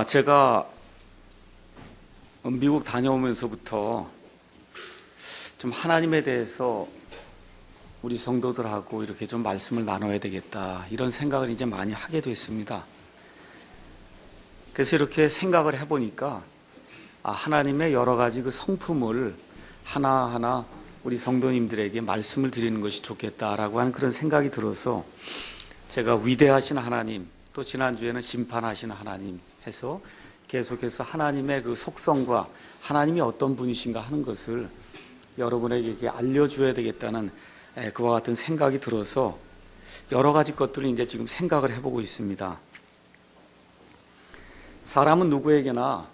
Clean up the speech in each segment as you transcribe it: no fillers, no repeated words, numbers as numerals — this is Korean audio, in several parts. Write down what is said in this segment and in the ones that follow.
제가 미국 다녀오면서부터 좀 하나님에 대해서 우리 성도들하고 이렇게 좀 말씀을 나눠야 되겠다, 이런 생각을 이제 많이 하게 됐습니다. 그래서 이렇게 생각을 해보니까 하나님의 여러 가지 그 성품을 하나하나 우리 성도님들에게 말씀을 드리는 것이 좋겠다라고 하는 그런 생각이 들어서 제가 위대하신 하나님, 또 지난주에는 심판하시는 하나님 해서 계속해서 하나님의 그 속성과 하나님이 어떤 분이신가 하는 것을 여러분에게 이렇게 알려줘야 되겠다는 그와 같은 생각이 들어서 여러 가지 것들을 이제 지금 생각을 해보고 있습니다. 사람은 누구에게나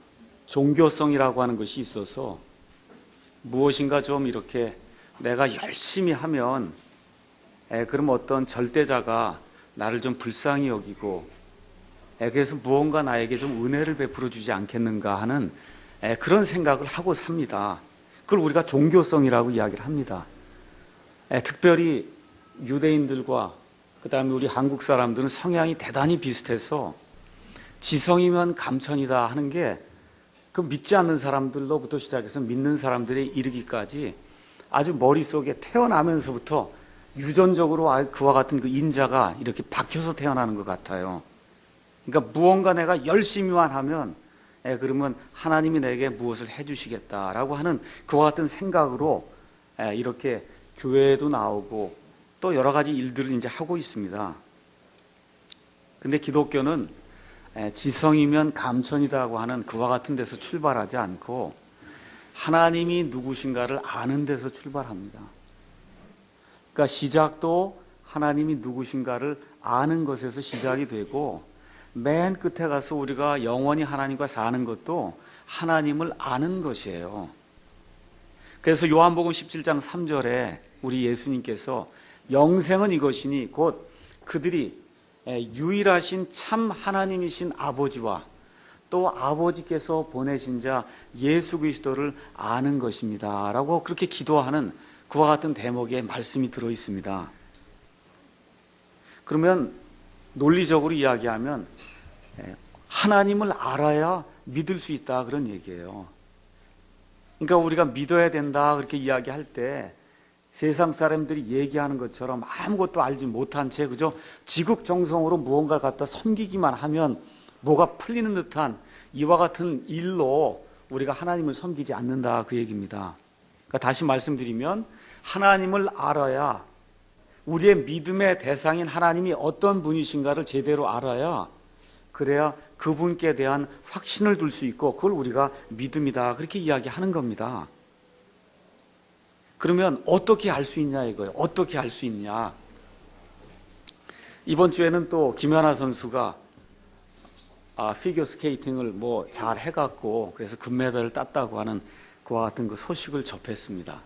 종교성이라고 하는 것이 있어서 무엇인가 좀 이렇게 내가 열심히 하면 그럼 어떤 절대자가 나를 좀 불쌍히 여기고 그래서 무언가 나에게 좀 은혜를 베풀어 주지 않겠는가 하는 그런 생각을 하고 삽니다. 그걸 우리가 종교성이라고 이야기를 합니다. 특별히 유대인들과 그 다음에 우리 한국 사람들은 성향이 대단히 비슷해서 지성이면 감천이다 하는 게 그 믿지 않는 사람들로부터 시작해서 믿는 사람들에 이르기까지 아주 머릿속에 태어나면서부터 유전적으로 그와 같은 그 인자가 이렇게 박혀서 태어나는 것 같아요. 그러니까 무언가 내가 열심히만 하면 그러면 하나님이 내게 무엇을 해주시겠다라고 하는 그와 같은 생각으로 이렇게 교회에도 나오고 또 여러 가지 일들을 이제 하고 있습니다. 근데 기독교는 지성이면 감천이다고 하는 그와 같은 데서 출발하지 않고 하나님이 누구신가를 아는 데서 출발합니다. 그러니까 시작도 하나님이 누구신가를 아는 것에서 시작이 되고 맨 끝에 가서 우리가 영원히 하나님과 사는 것도 하나님을 아는 것이에요. 그래서 요한복음 17장 3절에 우리 예수님께서 영생은 이것이니 곧 그들이 유일하신 참 하나님이신 아버지와 또 아버지께서 보내신 자 예수 그리스도를 아는 것입니다 라고 그렇게 기도하는 그와 같은 대목의 말씀이 들어 있습니다. 그러면 논리적으로 이야기하면 하나님을 알아야 믿을 수 있다, 그런 얘기예요. 그러니까 우리가 믿어야 된다 그렇게 이야기할 때 세상 사람들이 얘기하는 것처럼 아무것도 알지 못한 채 그저 지극정성으로 무언가를 갖다 섬기기만 하면 뭐가 풀리는 듯한 이와 같은 일로 우리가 하나님을 섬기지 않는다, 그 얘기입니다. 그러니까 다시 말씀드리면 하나님을 알아야, 우리의 믿음의 대상인 하나님이 어떤 분이신가를 제대로 알아야, 그래야 그분께 대한 확신을 둘 수 있고 그걸 우리가 믿음이다 그렇게 이야기하는 겁니다. 그러면 어떻게 알 수 있냐 이거예요. 어떻게 알 수 있냐. 이번 주에는 또 김연아 선수가 피겨 스케이팅을 뭐 잘 해갖고 그래서 금메달을 땄다고 하는 그와 같은 그 소식을 접했습니다.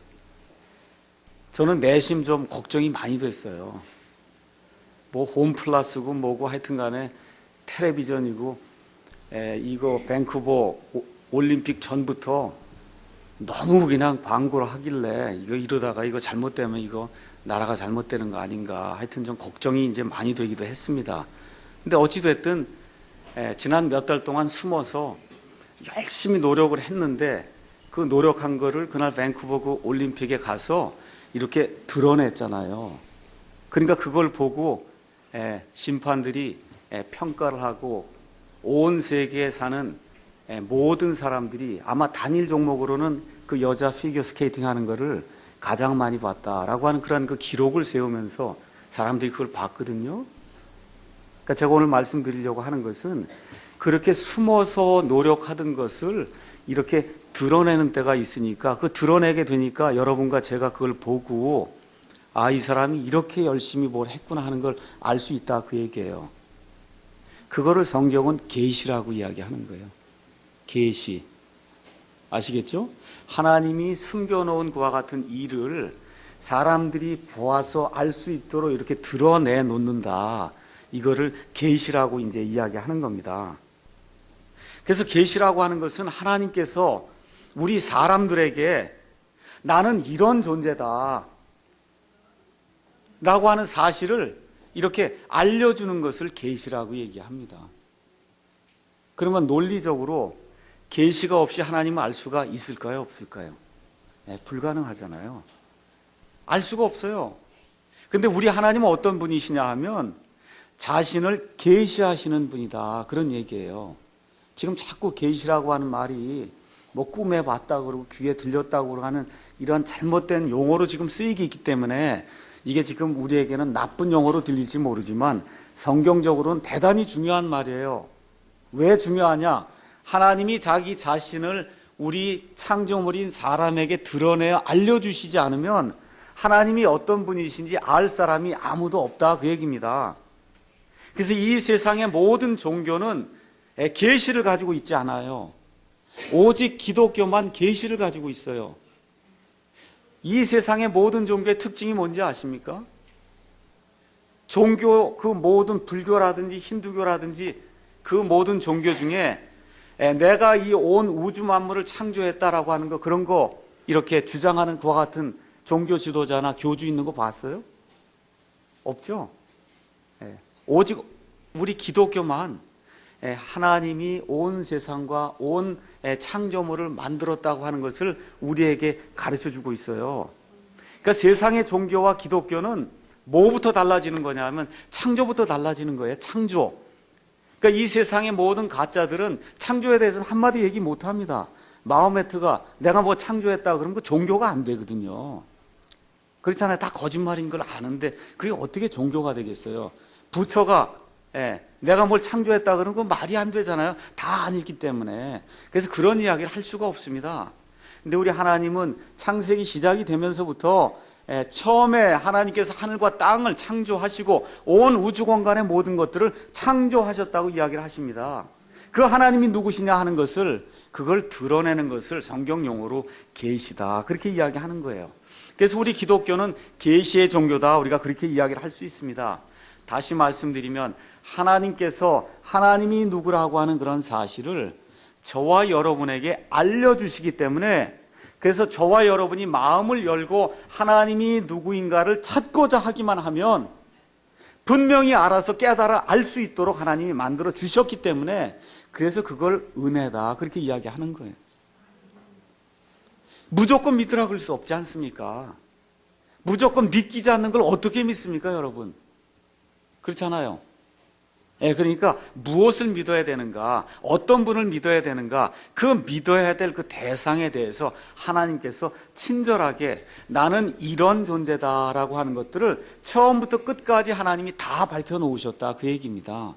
저는 내심 좀 걱정이 많이 됐어요. 뭐 홈플러스고 뭐고 하여튼 간에 텔레비전이고 이거 밴쿠버 올림픽 전부터 너무 그냥 광고를 하길래 이거 이러다가 이거 잘못되면 이거 나라가 잘못되는 거 아닌가, 하여튼 좀 걱정이 이제 많이 되기도 했습니다. 근데 어찌됐든 지난 몇 달 동안 숨어서 열심히 노력을 했는데 그 노력한 거를 그날 밴쿠버 그 올림픽에 가서 이렇게 드러냈잖아요. 그러니까 그걸 보고 심판들이 평가를 하고 온 세계에 사는 모든 사람들이 아마 단일 종목으로는 그 여자 피겨 스케이팅 하는 거를 가장 많이 봤다라고 하는 그런 그 기록을 세우면서 사람들이 그걸 봤거든요. 그러니까 제가 오늘 말씀드리려고 하는 것은 그렇게 숨어서 노력하던 것을 이렇게 드러내는 때가 있으니까 그 드러내게 되니까 여러분과 제가 그걸 보고 이 사람이 이렇게 열심히 뭘 했구나 하는 걸 알 수 있다, 그 얘기예요. 그거를 성경은 계시라고 이야기하는 거예요. 계시. 아시겠죠? 하나님이 숨겨놓은 그와 같은 일을 사람들이 보아서 알 수 있도록 이렇게 드러내 놓는다. 이거를 계시라고 이제 이야기하는 겁니다. 그래서 계시라고 하는 것은 하나님께서 우리 사람들에게 나는 이런 존재다 라고 하는 사실을 이렇게 알려주는 것을 계시라고 얘기합니다. 그러면 논리적으로 계시가 없이 하나님을 알 수가 있을까요? 없을까요? 네, 불가능하잖아요. 알 수가 없어요. 근데 우리 하나님은 어떤 분이시냐 하면 자신을 계시하시는 분이다. 그런 얘기예요. 지금 자꾸 계시라고 하는 말이 뭐 꿈에 봤다고 그러고 귀에 들렸다고 하는 이런 잘못된 용어로 지금 쓰이기 있기 때문에 이게 지금 우리에게는 나쁜 용어로 들릴지 모르지만 성경적으로는 대단히 중요한 말이에요. 왜 중요하냐? 하나님이 자기 자신을 우리 창조물인 사람에게 드러내어 알려주시지 않으면 하나님이 어떤 분이신지 알 사람이 아무도 없다, 그 얘기입니다. 그래서 이 세상의 모든 종교는 계시를 가지고 있지 않아요. 오직 기독교만 계시를 가지고 있어요. 이 세상의 모든 종교의 특징이 뭔지 아십니까? 종교, 그 모든 불교라든지 힌두교라든지 그 모든 종교 중에 내가 이 온 우주 만물을 창조했다라고 하는 거, 그런 거 이렇게 주장하는 그와 같은 종교 지도자나 교주 있는 거 봤어요? 없죠? 오직 우리 기독교만 하나님이 온 세상과 온 창조물을 만들었다고 하는 것을 우리에게 가르쳐주고 있어요. 그러니까 세상의 종교와 기독교는 뭐부터 달라지는 거냐 하면 창조부터 달라지는 거예요. 창조. 그러니까 이 세상의 모든 가짜들은 창조에 대해서는 한마디 얘기 못합니다. 마호메트가 내가 뭐 창조했다 그러면 그 종교가 안 되거든요. 그렇잖아요. 다 거짓말인 걸 아는데 그게 어떻게 종교가 되겠어요. 부처가 내가 뭘 창조했다 그러면 그 말이 안 되잖아요. 다 아니기 때문에. 그래서 그런 이야기를 할 수가 없습니다. 근데 우리 하나님은 창세기 시작이 되면서부터 처음에 하나님께서 하늘과 땅을 창조하시고 온 우주 공간의 모든 것들을 창조하셨다고 이야기를 하십니다. 그 하나님이 누구시냐 하는 것을, 그걸 드러내는 것을 성경 용어로 계시다, 그렇게 이야기하는 거예요. 그래서 우리 기독교는 계시의 종교다, 우리가 그렇게 이야기를 할 수 있습니다. 다시 말씀드리면 하나님께서 하나님이 누구라고 하는 그런 사실을 저와 여러분에게 알려주시기 때문에, 그래서 저와 여러분이 마음을 열고 하나님이 누구인가를 찾고자 하기만 하면 분명히 알아서 깨달아 알 수 있도록 하나님이 만들어 주셨기 때문에, 그래서 그걸 은혜다, 그렇게 이야기하는 거예요. 무조건 믿으라 그럴 수 없지 않습니까? 무조건 믿기지 않는 걸 어떻게 믿습니까, 여러분? 그렇잖아요. 그러니까 무엇을 믿어야 되는가, 어떤 분을 믿어야 되는가, 그 믿어야 될 그 대상에 대해서 하나님께서 친절하게 나는 이런 존재다라고 하는 것들을 처음부터 끝까지 하나님이 다 밝혀놓으셨다, 그 얘기입니다.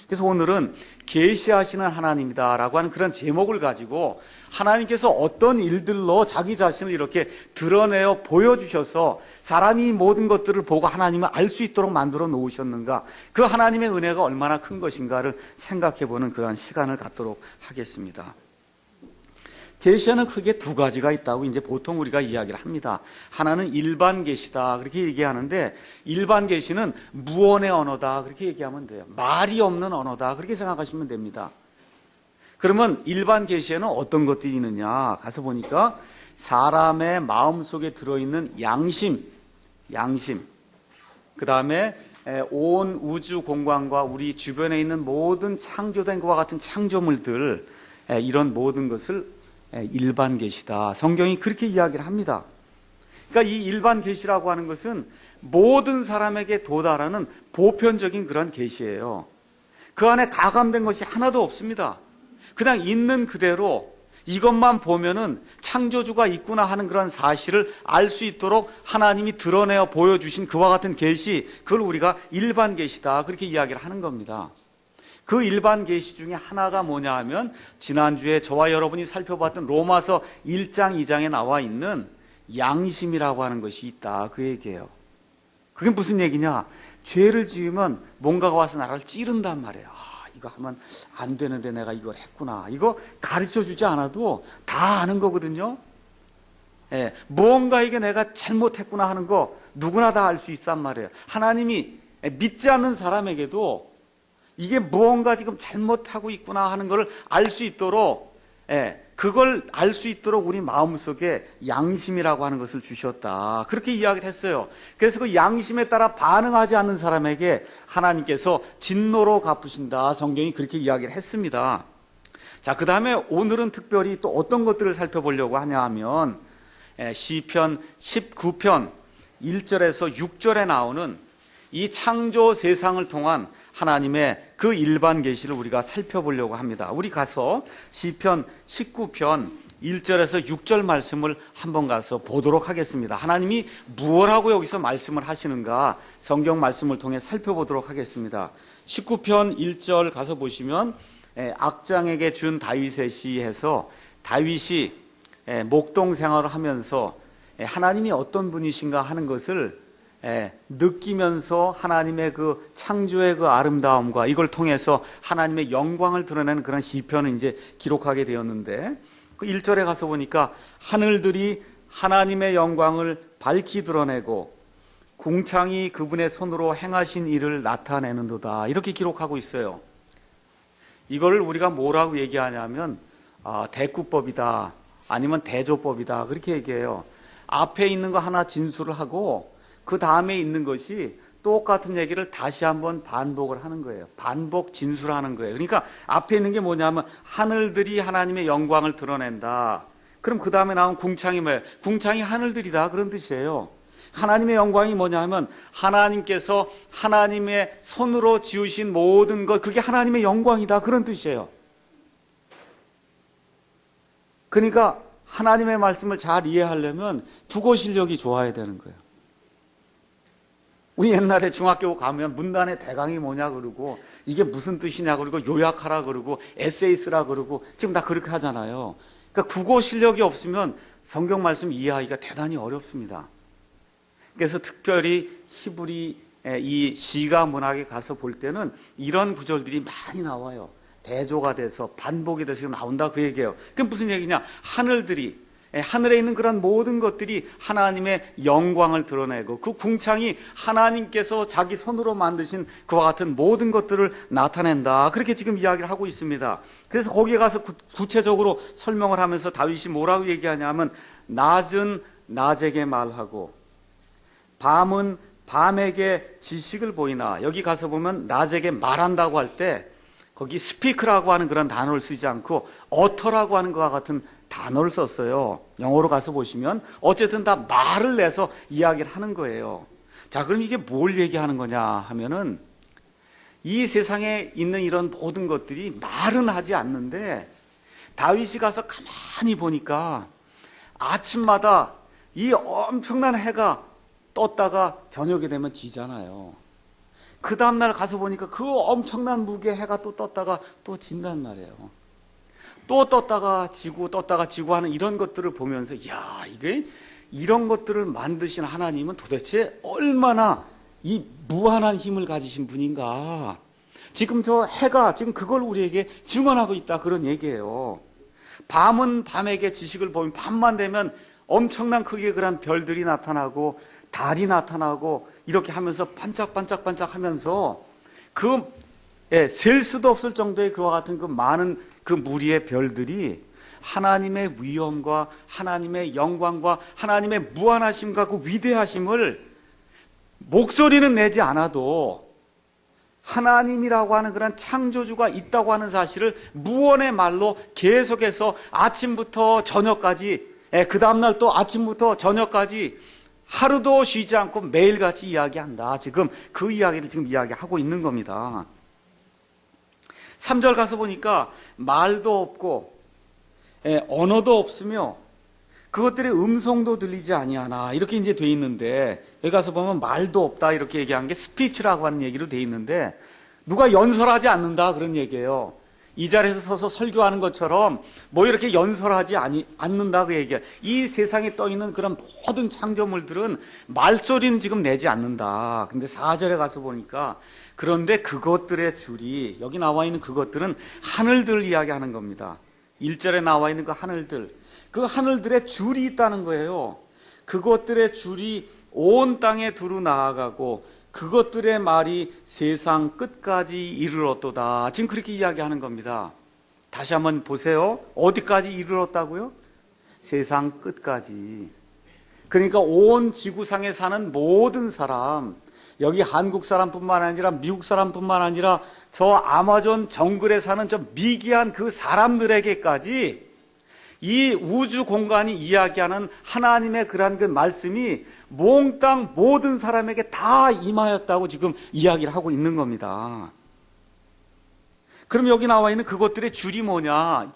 그래서 오늘은 계시하시는 하나님이다라고 하는 그런 제목을 가지고 하나님께서 어떤 일들로 자기 자신을 이렇게 드러내어 보여주셔서 사람이 모든 것들을 보고 하나님을 알 수 있도록 만들어 놓으셨는가, 그 하나님의 은혜가 얼마나 큰 것인가를 생각해보는 그런 시간을 갖도록 하겠습니다. 계시에는 크게 두 가지가 있다고 이제 보통 우리가 이야기를 합니다. 하나는 일반 계시다, 그렇게 얘기하는데, 일반 계시는 무언의 언어다, 그렇게 얘기하면 돼요. 말이 없는 언어다, 그렇게 생각하시면 됩니다. 그러면 일반 계시에는 어떤 것들이 있느냐 가서 보니까 사람의 마음속에 들어있는 양심, 그 다음에 온 우주 공간과 우리 주변에 있는 모든 창조된 것과 같은 창조물들, 이런 모든 것을 일반 계시다, 성경이 그렇게 이야기를 합니다. 그러니까 이 일반 계시라고 하는 것은 모든 사람에게 도달하는 보편적인 그런 계시예요. 그 안에 가감된 것이 하나도 없습니다. 그냥 있는 그대로 이것만 보면은 창조주가 있구나 하는 그런 사실을 알 수 있도록 하나님이 드러내어 보여주신 그와 같은 계시, 그걸 우리가 일반 계시다, 그렇게 이야기를 하는 겁니다. 그 일반 계시 중에 하나가 뭐냐 하면 지난주에 저와 여러분이 살펴봤던 로마서 1장 2장에 나와 있는 양심이라고 하는 것이 있다, 그 얘기예요. 그게 무슨 얘기냐? 죄를 지으면 뭔가가 와서 나를 찌른단 말이에요. 이거 하면 안 되는데 내가 이걸 했구나, 이거 가르쳐주지 않아도 다 아는 거거든요. 무언가 이게 내가 잘못했구나 하는 거 누구나 다 알 수 있단 말이에요. 하나님이 믿지 않는 사람에게도 이게 무언가 지금 잘못하고 있구나 하는 걸 알 수 있도록, 그걸 알 수 있도록 우리 마음속에 양심이라고 하는 것을 주셨다, 그렇게 이야기를 했어요. 그래서 그 양심에 따라 반응하지 않는 사람에게 하나님께서 진노로 갚으신다, 성경이 그렇게 이야기를 했습니다. 자, 그 다음에 오늘은 특별히 또 어떤 것들을 살펴보려고 하냐 하면 시편 19편 1절에서 6절에 나오는 이 창조 세상을 통한 하나님의 그 일반 계시를 우리가 살펴보려고 합니다. 우리 가서 시편 19편 1절에서 6절 말씀을 한번 가서 보도록 하겠습니다. 하나님이 무엇하고 여기서 말씀을 하시는가 성경 말씀을 통해 살펴보도록 하겠습니다. 19편 1절 가서 보시면 악장에게 준 다윗의 시에서 다윗이 목동 생활을 하면서 하나님이 어떤 분이신가 하는 것을 느끼면서 하나님의 그 창조의 그 아름다움과 이걸 통해서 하나님의 영광을 드러내는 그런 시편을 이제 기록하게 되었는데, 그 1절에 가서 보니까 하늘들이 하나님의 영광을 밝히 드러내고 궁창이 그분의 손으로 행하신 일을 나타내는도다, 이렇게 기록하고 있어요. 이걸 우리가 뭐라고 얘기하냐면 대꾸법이다, 아니면 대조법이다, 그렇게 얘기해요. 앞에 있는 거 하나 진술을 하고 그 다음에 있는 것이 똑같은 얘기를 다시 한번 반복을 하는 거예요. 반복 진술하는 거예요. 그러니까 앞에 있는 게 뭐냐면 하늘들이 하나님의 영광을 드러낸다. 그럼 그 다음에 나온 궁창이 뭐예요? 궁창이 하늘들이다, 그런 뜻이에요. 하나님의 영광이 뭐냐면 하나님께서 하나님의 손으로 지으신 모든 것, 그게 하나님의 영광이다, 그런 뜻이에요. 그러니까 하나님의 말씀을 잘 이해하려면 국어 실력이 좋아야 되는 거예요. 우리 옛날에 중학교 가면 문단의 대강이 뭐냐 그러고 이게 무슨 뜻이냐 그러고 요약하라 그러고 에세이 쓰라 그러고 지금 다 그렇게 하잖아요. 그러니까 국어 실력이 없으면 성경 말씀 이해하기가 대단히 어렵습니다. 그래서 특별히 히브리 이 시가 문학에 가서 볼 때는 이런 구절들이 많이 나와요. 대조가 돼서 반복이 돼서 나온다, 그 얘기예요. 그게 무슨 얘기냐? 하늘들이, 하늘에 있는 그런 모든 것들이 하나님의 영광을 드러내고 그 궁창이 하나님께서 자기 손으로 만드신 그와 같은 모든 것들을 나타낸다, 그렇게 지금 이야기를 하고 있습니다. 그래서 거기에 가서 구체적으로 설명을 하면서 다윗이 뭐라고 얘기하냐면 낮은 낮에게 말하고 밤은 밤에게 지식을 보이나, 여기 가서 보면 낮에게 말한다고 할 때 거기 스피크라고 하는 그런 단어를 쓰지 않고 어터라고 하는 것과 같은 단어를 썼어요. 영어로 가서 보시면 어쨌든 다 말을 내서 이야기를 하는 거예요. 자, 그럼 이게 뭘 얘기하는 거냐 하면은 이 세상에 있는 이런 모든 것들이 말은 하지 않는데 다윗이 가서 가만히 보니까 아침마다 이 엄청난 해가 떴다가 저녁이 되면 지잖아요. 그 다음날 가서 보니까 그 엄청난 무게의 해가 또 떴다가 또 진단 말이에요. 또 떴다가 지고 하는 이런 것들을 보면서, 이야, 이게 이런 것들을 만드신 하나님은 도대체 얼마나 이 무한한 힘을 가지신 분인가. 지금 저 해가 지금 그걸 우리에게 증언하고 있다, 그런 얘기예요. 밤은 밤에게 지식을 보면 밤만 되면 엄청난 크기의 그런 별들이 나타나고 달이 나타나고 이렇게 하면서 반짝반짝반짝 하면서 셀 수도 없을 정도의 그와 같은 그 많은 그 무리의 별들이 하나님의 위엄과 하나님의 영광과 하나님의 무한하심과 그 위대하심을 목소리는 내지 않아도 하나님이라고 하는 그런 창조주가 있다고 하는 사실을 무언의 말로 계속해서 아침부터 저녁까지, 그 다음날 또 아침부터 저녁까지 하루도 쉬지 않고 매일같이 이야기한다. 지금 그 이야기를 지금 이야기하고 있는 겁니다. 3절 가서 보니까 말도 없고 언어도 없으며 그것들의 음성도 들리지 아니하나, 이렇게 이제 돼 있는데, 여기 가서 보면 말도 없다 이렇게 얘기한 게 스피치라고 하는 얘기로 돼 있는데 누가 연설하지 않는다, 그런 얘기예요. 이 자리에서 서서 설교하는 것처럼 뭐 이렇게 연설하지 않는다, 그 얘기야. 이 세상에 떠 있는 그런 모든 창조물들은 말소리는 지금 내지 않는다. 근데 4절에 가서 보니까 그런데 그것들의 줄이, 여기 나와 있는 그것들은 하늘들 이야기하는 겁니다. 1절에 나와 있는 그 하늘들, 그 하늘들의 줄이 있다는 거예요. 그것들의 줄이 온 땅에 두루 나아가고 그것들의 말이 세상 끝까지 이르렀도다. 지금 그렇게 이야기하는 겁니다. 다시 한번 보세요. 어디까지 이르렀다고요? 세상 끝까지. 그러니까 온 지구상에 사는 모든 사람, 여기 한국 사람뿐만 아니라 미국 사람뿐만 아니라 저 아마존 정글에 사는 저 미개한 그 사람들에게까지 이 우주 공간이 이야기하는 하나님의 그러한 그 말씀이 몽땅 모든 사람에게 다 임하였다고 지금 이야기를 하고 있는 겁니다. 그럼 여기 나와 있는 그것들의 줄이 뭐냐?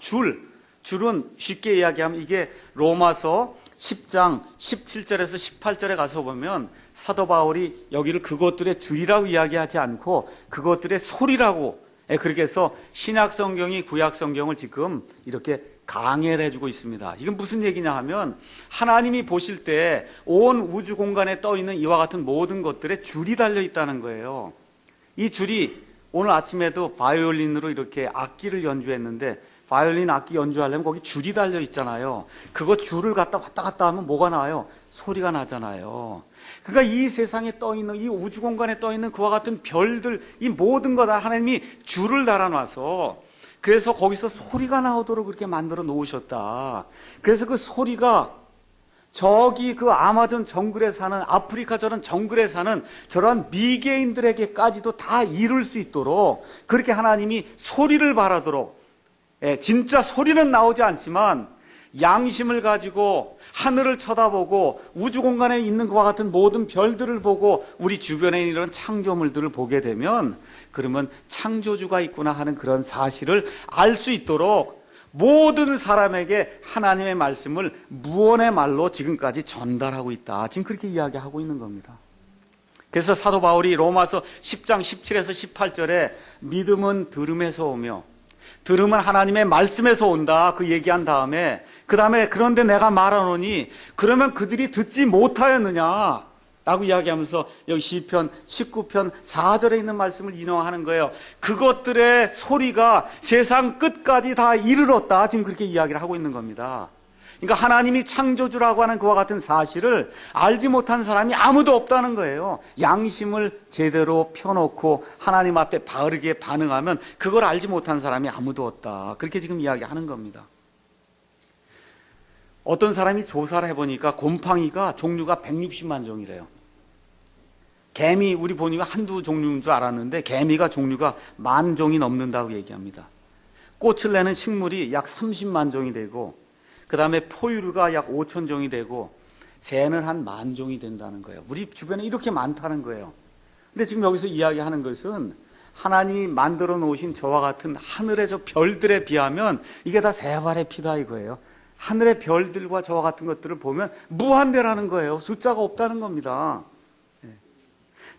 줄은 쉽게 이야기하면 이게 로마서 10장 17절에서 18절에 가서 보면 사도 바울이 여기를 그것들의 줄이라고 이야기하지 않고 그것들의 소리라고, 그렇게 해서 신약 성경이 구약 성경을 지금 이렇게 강해를 해주고 있습니다. 이건 무슨 얘기냐 하면 하나님이 보실 때 온 우주 공간에 떠 있는 이와 같은 모든 것들에 줄이 달려 있다는 거예요. 이 줄이 오늘 아침에도 바이올린으로 이렇게 악기를 연주했는데 바이올린 악기 연주하려면 거기 줄이 달려 있잖아요. 그거 줄을 갖다 왔다 갔다 하면 뭐가 나와요? 소리가 나잖아요. 그러니까 이 세상에 떠 있는, 이 우주 공간에 떠 있는 그와 같은 별들, 이 모든 거 다 하나님이 줄을 달아놔서 그래서 거기서 소리가 나오도록 그렇게 만들어 놓으셨다. 그래서 그 소리가 저기 그 아마존 정글에 사는, 아프리카 저런 정글에 사는 저런 미개인들에게까지도 다 이룰 수 있도록 그렇게 하나님이 소리를 바라도록, 진짜 소리는 나오지 않지만 양심을 가지고 하늘을 쳐다보고 우주 공간에 있는 것과 같은 모든 별들을 보고 우리 주변에 있는 이런 창조물들을 보게 되면 그러면 창조주가 있구나 하는 그런 사실을 알 수 있도록 모든 사람에게 하나님의 말씀을 무언의 말로 지금까지 전달하고 있다. 지금 그렇게 이야기하고 있는 겁니다. 그래서 사도 바울이 로마서 10장 17에서 18절에 믿음은 들음에서 오며 들음은 하나님의 말씀에서 온다 그 얘기한 다음에 그 다음에 그런데 내가 말하노니 그러면 그들이 듣지 못하였느냐 라고 이야기하면서 여기 시편 19편 4절에 있는 말씀을 인용하는 거예요. 그것들의 소리가 세상 끝까지 다 이르렀다. 지금 그렇게 이야기를 하고 있는 겁니다. 그러니까 하나님이 창조주라고 하는 그와 같은 사실을 알지 못한 사람이 아무도 없다는 거예요. 양심을 제대로 펴놓고 하나님 앞에 바르게 반응하면 그걸 알지 못한 사람이 아무도 없다. 그렇게 지금 이야기하는 겁니다. 어떤 사람이 조사를 해보니까 곰팡이가 종류가 160만 종이래요. 개미, 우리 보니까 한두 종류인 줄 알았는데 개미가 종류가 10,000종이 넘는다고 얘기합니다. 꽃을 내는 식물이 약 30만 종이 되고 그 다음에 포유류가 약 5,000종이 되고 새는 한 10,000종이 된다는 거예요. 우리 주변에 이렇게 많다는 거예요. 근데 지금 여기서 이야기하는 것은 하나님이 만들어 놓으신 저와 같은 하늘의 저 별들에 비하면 이게 다 세 발의 피다 이거예요. 하늘의 별들과 저와 같은 것들을 보면 무한대라는 거예요. 숫자가 없다는 겁니다.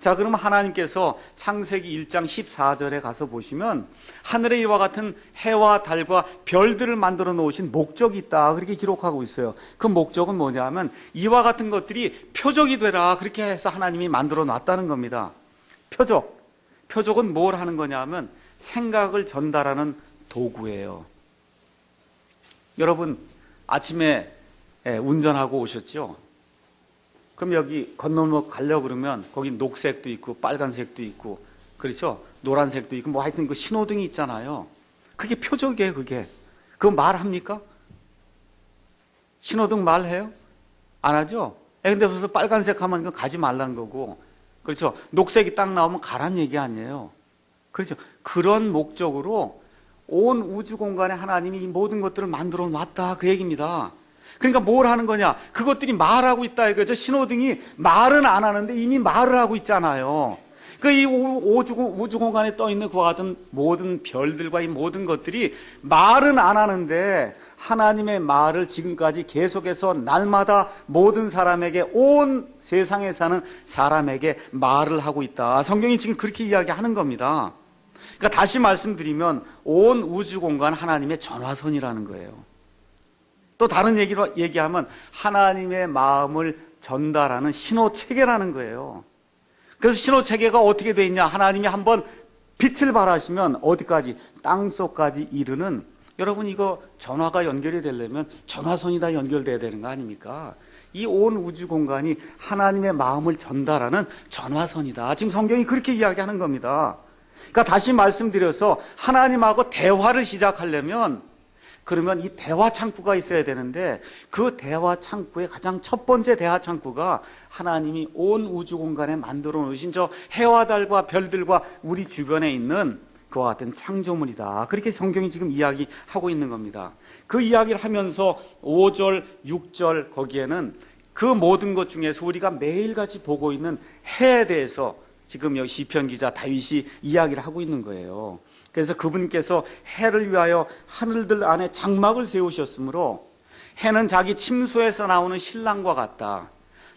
자, 그러면 하나님께서 창세기 1장 14절에 가서 보시면 하늘에 이와 같은 해와 달과 별들을 만들어 놓으신 목적이 있다. 그렇게 기록하고 있어요. 그 목적은 뭐냐 하면 이와 같은 것들이 표적이 되라. 그렇게 해서 하나님이 만들어 놨다는 겁니다. 표적은 뭘 하는 거냐 하면 생각을 전달하는 도구예요. 여러분 아침에 운전하고 오셨죠? 그럼 여기 건너면 가려고 그러면 거기 녹색도 있고 빨간색도 있고 그렇죠? 노란색도 있고 뭐 하여튼 그 신호등이 있잖아요. 그게 표적이에요. 그거 말합니까? 신호등 말해요? 안 하죠? 근데 무슨 빨간색 하면 이거 가지 말라는 거고 그렇죠? 녹색이 딱 나오면 가란 얘기 아니에요. 그렇죠? 그런 목적으로 온 우주 공간에 하나님이 이 모든 것들을 만들어 놨다 그 얘기입니다. 그러니까 뭘 하는 거냐? 그것들이 말하고 있다 이거죠. 신호등이 말은 안 하는데 이미 말을 하고 있잖아요. 이 우주 공간에 떠 있는 그와 같은 모든 별들과 이 모든 것들이 말은 안 하는데 하나님의 말을 지금까지 계속해서 날마다 모든 사람에게 온 세상에 사는 사람에게 말을 하고 있다. 성경이 지금 그렇게 이야기하는 겁니다. 그러니까 다시 말씀드리면 온 우주 공간 하나님의 전화선이라는 거예요. 또 다른 얘기로 얘기하면 하나님의 마음을 전달하는 신호체계라는 거예요. 그래서 신호체계가 어떻게 돼 있냐? 하나님이 한번 빛을 발하시면 어디까지? 땅속까지 이르는, 여러분 이거 전화가 연결이 되려면 전화선이 다 연결돼야 되는 거 아닙니까? 이 온 우주 공간이 하나님의 마음을 전달하는 전화선이다. 지금 성경이 그렇게 이야기하는 겁니다. 그러니까 다시 말씀드려서 하나님하고 대화를 시작하려면 그러면 이 대화 창구가 있어야 되는데 그 대화 창구의 가장 첫 번째 대화 창구가 하나님이 온 우주 공간에 만들어 놓으신 저 해와 달과 별들과 우리 주변에 있는 그와 같은 창조물이다. 그렇게 성경이 지금 이야기하고 있는 겁니다. 그 이야기를 하면서 5절, 6절 거기에는 그 모든 것 중에서 우리가 매일같이 보고 있는 해에 대해서 지금 여기 시편 기자 다윗이 이야기를 하고 있는 거예요. 그래서 그분께서 해를 위하여 하늘들 안에 장막을 세우셨으므로 해는 자기 침소에서 나오는 신랑과 같다.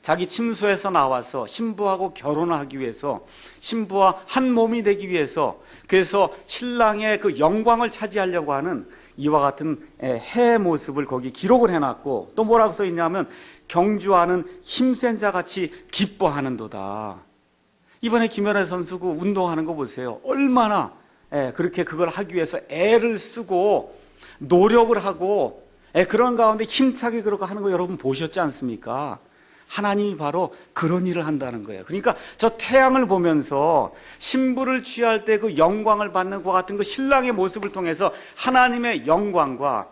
자기 침소에서 나와서 신부하고 결혼을 하기 위해서 신부와 한 몸이 되기 위해서 그래서 신랑의 그 영광을 차지하려고 하는 이와 같은 해의 모습을 거기 기록을 해놨고 또 뭐라고 써 있냐면 경주하는 힘센 자같이 기뻐하는도다. 이번에 김연아 선수가 운동하는 거 보세요. 얼마나 그렇게 그걸 하기 위해서 애를 쓰고 노력을 하고 그런 가운데 힘차게 그렇게 하는 거 여러분 보셨지 않습니까? 하나님이 바로 그런 일을 한다는 거예요. 그러니까 저 태양을 보면서 신부를 취할 때 그 영광을 받는 것 같은 그 신랑의 모습을 통해서 하나님의 영광과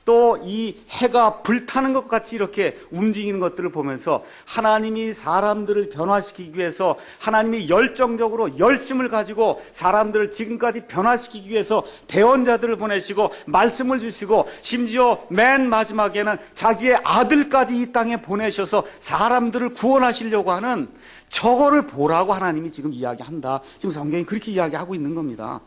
또 이 해가 불타는 것 같이 이렇게 움직이는 것들을 보면서 하나님이 사람들을 변화시키기 위해서 하나님이 열정적으로 열심을 가지고 사람들을 지금까지 변화시키기 위해서 대언자들을 보내시고 말씀을 주시고 심지어 맨 마지막에는 자기의 아들까지 이 땅에 보내셔서 사람들을 구원하시려고 하는 저거를 보라고 하나님이 지금 이야기한다. 지금 성경이 그렇게 이야기하고 있는 겁니다.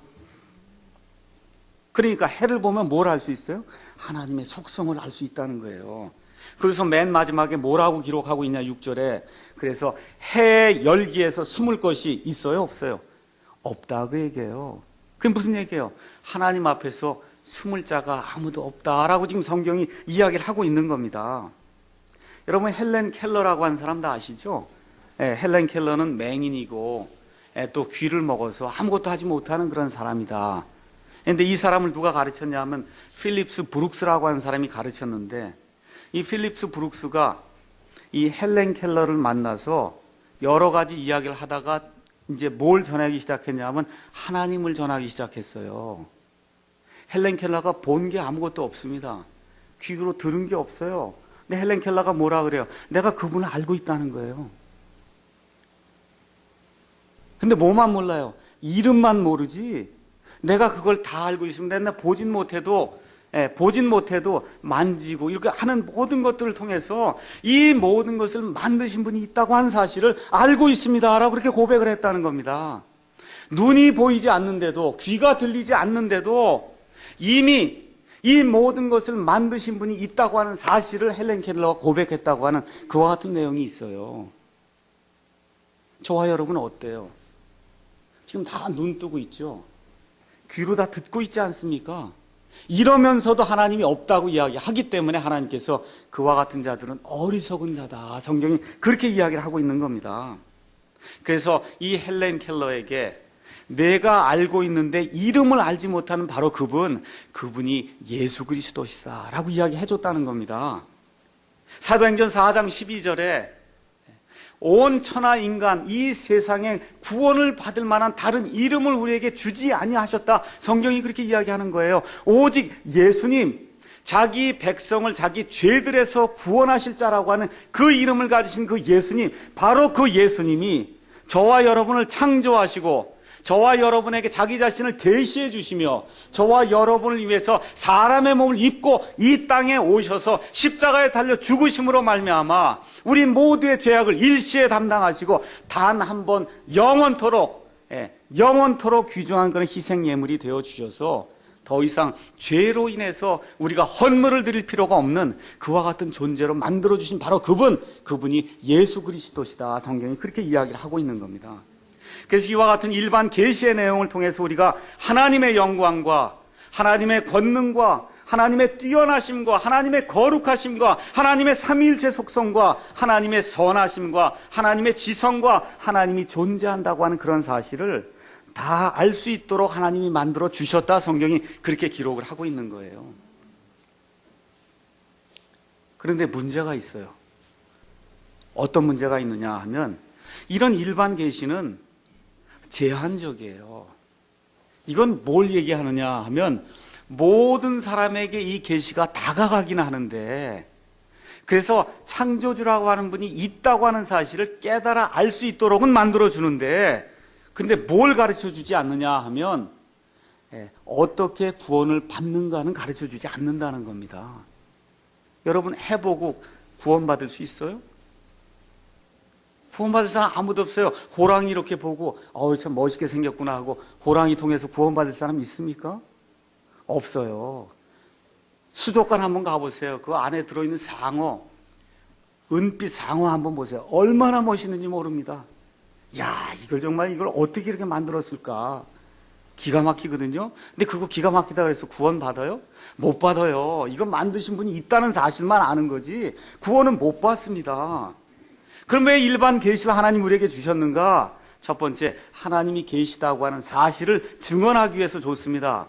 그러니까 해를 보면 뭘 알 수 있어요? 하나님의 속성을 알 수 있다는 거예요. 그래서 맨 마지막에 뭐라고 기록하고 있냐 6절에 그래서 해의 열기에서 숨을 것이 있어요? 없어요? 없다고 얘기해요. 그게 무슨 얘기예요? 하나님 앞에서 숨을 자가 아무도 없다라고 지금 성경이 이야기를 하고 있는 겁니다. 여러분 헬렌 켈러라고 하는 사람 다 아시죠? 헬렌 켈러는 맹인이고 또 귀를 먹어서 아무것도 하지 못하는 그런 사람이다. 그런데 이 사람을 누가 가르쳤냐 하면 필립스 브룩스라고 하는 사람이 가르쳤는데 이 필립스 브룩스가 이 헬렌 켈러를 만나서 여러 가지 이야기를 하다가 이제 뭘 전하기 시작했냐 하면 하나님을 전하기 시작했어요. 헬렌 켈러가 본 게 아무것도 없습니다. 귀로 들은 게 없어요. 근데 헬렌 켈러가 뭐라 그래요? 내가 그분을 알고 있다는 거예요. 근데 뭐만 몰라요? 이름만 모르지 내가 그걸 다 알고 있으면 내가 보진 못해도 만지고 이렇게 하는 모든 것들을 통해서 이 모든 것을 만드신 분이 있다고 하는 사실을 알고 있습니다라고 그렇게 고백을 했다는 겁니다. 눈이 보이지 않는데도 귀가 들리지 않는데도 이미 이 모든 것을 만드신 분이 있다고 하는 사실을 헬렌 켈러가 고백했다고 하는 그와 같은 내용이 있어요. 저와 여러분은 어때요? 지금 다 눈 뜨고 있죠? 귀로 다 듣고 있지 않습니까? 이러면서도 하나님이 없다고 이야기하기 때문에 하나님께서 그와 같은 자들은 어리석은 자다. 성경이 그렇게 이야기를 하고 있는 겁니다. 그래서 이 헬렌 켈러에게 내가 알고 있는데 이름을 알지 못하는 바로 그분이 예수 그리스도시다라고 이야기해 줬다는 겁니다. 사도행전 4장 12절에 온 천하 인간 이 세상에 구원을 받을 만한 다른 이름을 우리에게 주지 아니하셨다. 성경이 그렇게 이야기하는 거예요. 오직 예수님, 자기 백성을 자기 죄들에서 구원하실 자라고 하는 그 이름을 가지신 그 예수님, 바로 그 예수님이 저와 여러분을 창조하시고 저와 여러분에게 자기 자신을 제시해 주시며 저와 여러분을 위해서 사람의 몸을 입고 이 땅에 오셔서 십자가에 달려 죽으심으로 말미암아 우리 모두의 죄악을 일시에 담당하시고 단 한 번 영원토록 귀중한 그런 희생 예물이 되어 주셔서 더 이상 죄로 인해서 우리가 헌물을 드릴 필요가 없는 그와 같은 존재로 만들어 주신 바로 그분이 예수 그리스도시다. 성경이 그렇게 이야기를 하고 있는 겁니다. 그래서 이와 같은 일반 계시의 내용을 통해서 우리가 하나님의 영광과 하나님의 권능과 하나님의 뛰어나심과 하나님의 거룩하심과 하나님의 삼위일체 속성과 하나님의 선하심과 하나님의 지성과 하나님이 존재한다고 하는 그런 사실을 다 알 수 있도록 하나님이 만들어 주셨다. 성경이 그렇게 기록을 하고 있는 거예요. 그런데 문제가 있어요. 어떤 문제가 있느냐 하면 이런 일반 계시는 제한적이에요. 이건 뭘 얘기하느냐 하면 모든 사람에게 이 계시가 다가가긴 하는데, 그래서 창조주라고 하는 분이 있다고 하는 사실을 깨달아 알 수 있도록은 만들어주는데, 근데 뭘 가르쳐주지 않느냐 하면 어떻게 구원을 받는가는 가르쳐주지 않는다는 겁니다. 여러분 해보고 구원받을 수 있어요? 구원받을 사람 아무도 없어요. 호랑이 이렇게 보고 참 멋있게 생겼구나 하고 호랑이 통해서 구원받을 사람 있습니까? 없어요. 수족관 한번 가보세요. 그 안에 들어있는 상어, 은빛 상어 한번 보세요. 얼마나 멋있는지 모릅니다. 야, 이걸 어떻게 이렇게 만들었을까? 기가 막히거든요. 근데 그거 기가 막히다 그래서 구원 받아요? 못 받아요. 이거 만드신 분이 있다는 사실만 아는 거지 구원은 못 받습니다. 그럼 왜 일반 계시를 하나님 우리에게 주셨는가? 첫 번째, 하나님이 계시다고 하는 사실을 증언하기 위해서 줬습니다.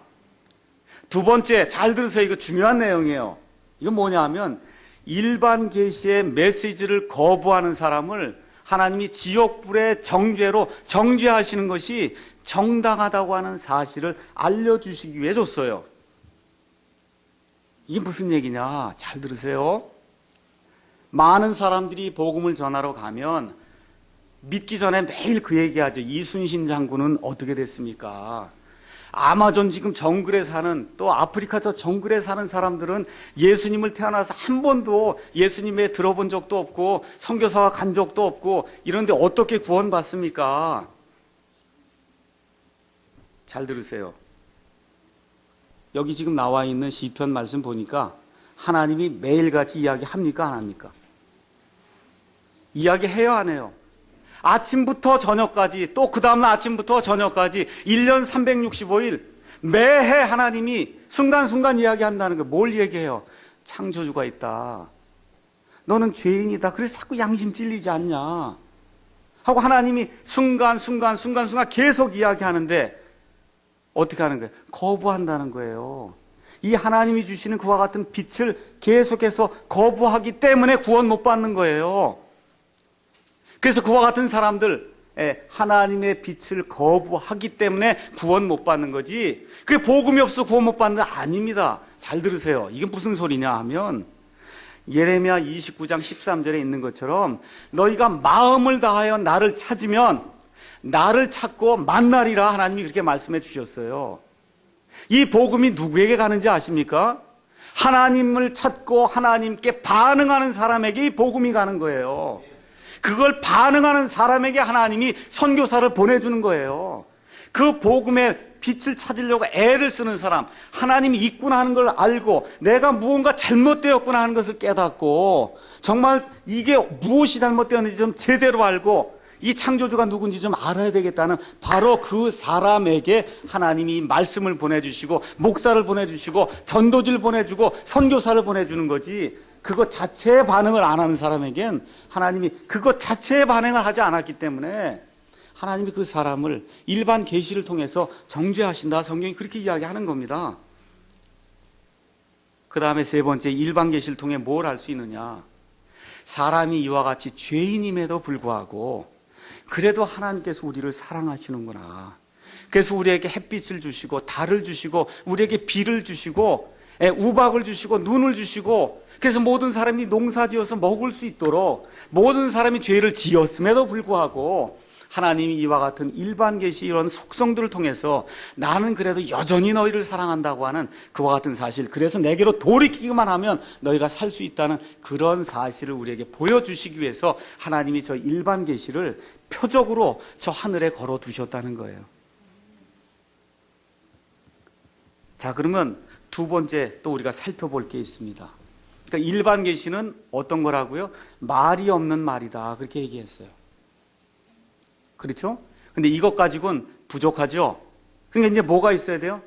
두 번째, 잘 들으세요. 이거 중요한 내용이에요. 이건 뭐냐 하면 일반 계시의 메시지를 거부하는 사람을 하나님이 지옥불의 정죄로 정죄하시는 것이 정당하다고 하는 사실을 알려주시기 위해 줬어요. 이게 무슨 얘기냐? 잘 들으세요. 많은 사람들이 복음을 전하러 가면 믿기 전에 매일 그 얘기하죠. 이순신 장군은 어떻게 됐습니까? 아마존 지금 정글에 사는, 또 아프리카 저 정글에 사는 사람들은 예수님을 태어나서 한 번도 예수님에 들어본 적도 없고 선교사와 간 적도 없고 이런데 어떻게 구원받습니까? 잘 들으세요. 여기 지금 나와 있는 시편 말씀 보니까 하나님이 매일같이 이야기합니까? 안 합니까? 이야기해요? 안 해요? 아침부터 저녁까지, 또 그 다음날 아침부터 저녁까지 1년 365일 매해 하나님이 순간순간 이야기한다는 거. 뭘 얘기해요? 창조주가 있다. 너는 죄인이다. 그래서 자꾸 양심 찔리지 않냐 하고 하나님이 순간순간 계속 이야기하는데 어떻게 하는 거예요? 거부한다는 거예요. 이 하나님이 주시는 그와 같은 빛을 계속해서 거부하기 때문에 구원 못 받는 거예요. 그래서 그와 같은 사람들, 하나님의 빛을 거부하기 때문에 구원 못 받는 거지, 그게 복음이 없어 구원 못 받는 거 아닙니다. 잘 들으세요. 이게 무슨 소리냐 하면 예레미야 29장 13절에 있는 것처럼 너희가 마음을 다하여 나를 찾으면 나를 찾고 만나리라 하나님이 그렇게 말씀해 주셨어요. 이 복음이 누구에게 가는지 아십니까? 하나님을 찾고 하나님께 반응하는 사람에게 이 복음이 가는 거예요. 그걸 반응하는 사람에게 하나님이 선교사를 보내주는 거예요. 그 복음의 빛을 찾으려고 애를 쓰는 사람, 하나님이 있구나 하는 걸 알고 내가 무언가 잘못되었구나 하는 것을 깨닫고 정말 이게 무엇이 잘못되었는지 좀 제대로 알고 이 창조주가 누군지 좀 알아야 되겠다는 바로 그 사람에게 하나님이 말씀을 보내주시고 목사를 보내주시고 전도지를 보내주고 선교사를 보내주는 거지, 그것 자체에 반응을 안 하는 사람에겐 하나님이 그것 자체에 반응을 하지 않았기 때문에 하나님이 그 사람을 일반 계시를 통해서 정죄하신다. 성경이 그렇게 이야기하는 겁니다. 그 다음에 세 번째, 일반 계시를 통해 뭘 알 수 있느냐? 사람이 이와 같이 죄인임에도 불구하고 그래도 하나님께서 우리를 사랑하시는구나. 그래서 우리에게 햇빛을 주시고 달을 주시고 우리에게 비를 주시고 우박을 주시고 눈을 주시고, 그래서 모든 사람이 농사지어서 먹을 수 있도록 모든 사람이 죄를 지었음에도 불구하고 하나님이 이와 같은 일반 계시 이런 속성들을 통해서 나는 그래도 여전히 너희를 사랑한다고 하는 그와 같은 사실, 그래서 내게로 돌이키기만 하면 너희가 살 수 있다는 그런 사실을 우리에게 보여주시기 위해서 하나님이 저 일반 계시를 표적으로 저 하늘에 걸어 두셨다는 거예요. 자, 그러면 두 번째 또 우리가 살펴볼 게 있습니다. 그러니까 일반 계시는 어떤 거라고요? 말이 없는 말이다, 그렇게 얘기했어요. 그렇죠? 근데 이것 가지고는 부족하죠? 그러니까 이제 뭐가 있어야 돼요?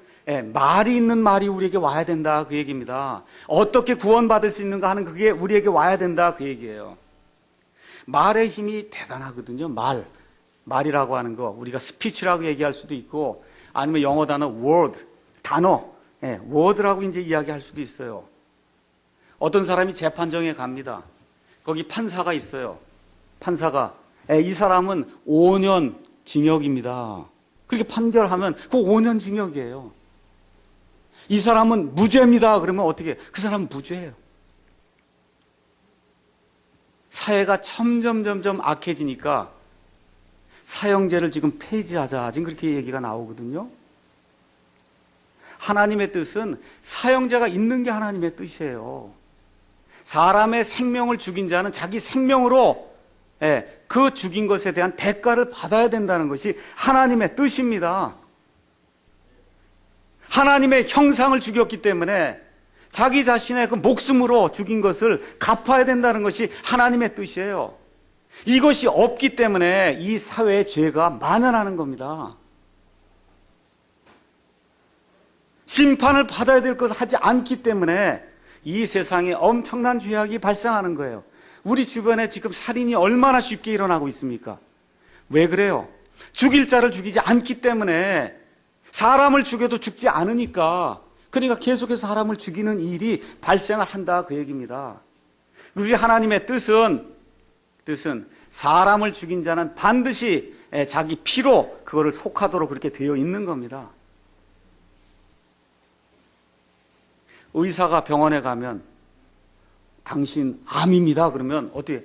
말이 있는 말이 우리에게 와야 된다, 그 얘기입니다. 어떻게 구원받을 수 있는가 하는 그게 우리에게 와야 된다, 그 얘기예요. 말의 힘이 대단하거든요. 말이라고 하는 거 우리가 스피치라고 얘기할 수도 있고 아니면 영어 단어 word, 단어, word라고 이제 이야기할 수도 있어요. 어떤 사람이 재판정에 갑니다. 거기 판사가 있어요. 판사가 이 사람은 5년 징역입니다. 그렇게 판결하면 그 5년 징역이에요. 이 사람은 무죄입니다. 그러면 어떻게 해요? 그 사람은 무죄예요. 사회가 점점 악해지니까 사형제를 지금 폐지하자. 지금 그렇게 얘기가 나오거든요. 하나님의 뜻은 사형제가 있는 게 하나님의 뜻이에요. 사람의 생명을 죽인 자는 자기 생명으로 그 죽인 것에 대한 대가를 받아야 된다는 것이 하나님의 뜻입니다. 하나님의 형상을 죽였기 때문에 자기 자신의 그 목숨으로 죽인 것을 갚아야 된다는 것이 하나님의 뜻이에요. 이것이 없기 때문에 이 사회의 죄가 만연하는 겁니다. 심판을 받아야 될 것을 하지 않기 때문에 이 세상에 엄청난 죄악이 발생하는 거예요. 우리 주변에 지금 살인이 얼마나 쉽게 일어나고 있습니까? 왜 그래요? 죽일 자를 죽이지 않기 때문에, 사람을 죽여도 죽지 않으니까, 그러니까 계속해서 사람을 죽이는 일이 발생을 한다 그 얘기입니다. 우리 하나님의 뜻은 사람을 죽인 자는 반드시 자기 피로 그거를 속하도록 그렇게 되어 있는 겁니다. 의사가 병원에 가면 당신 암입니다. 그러면 어떻게?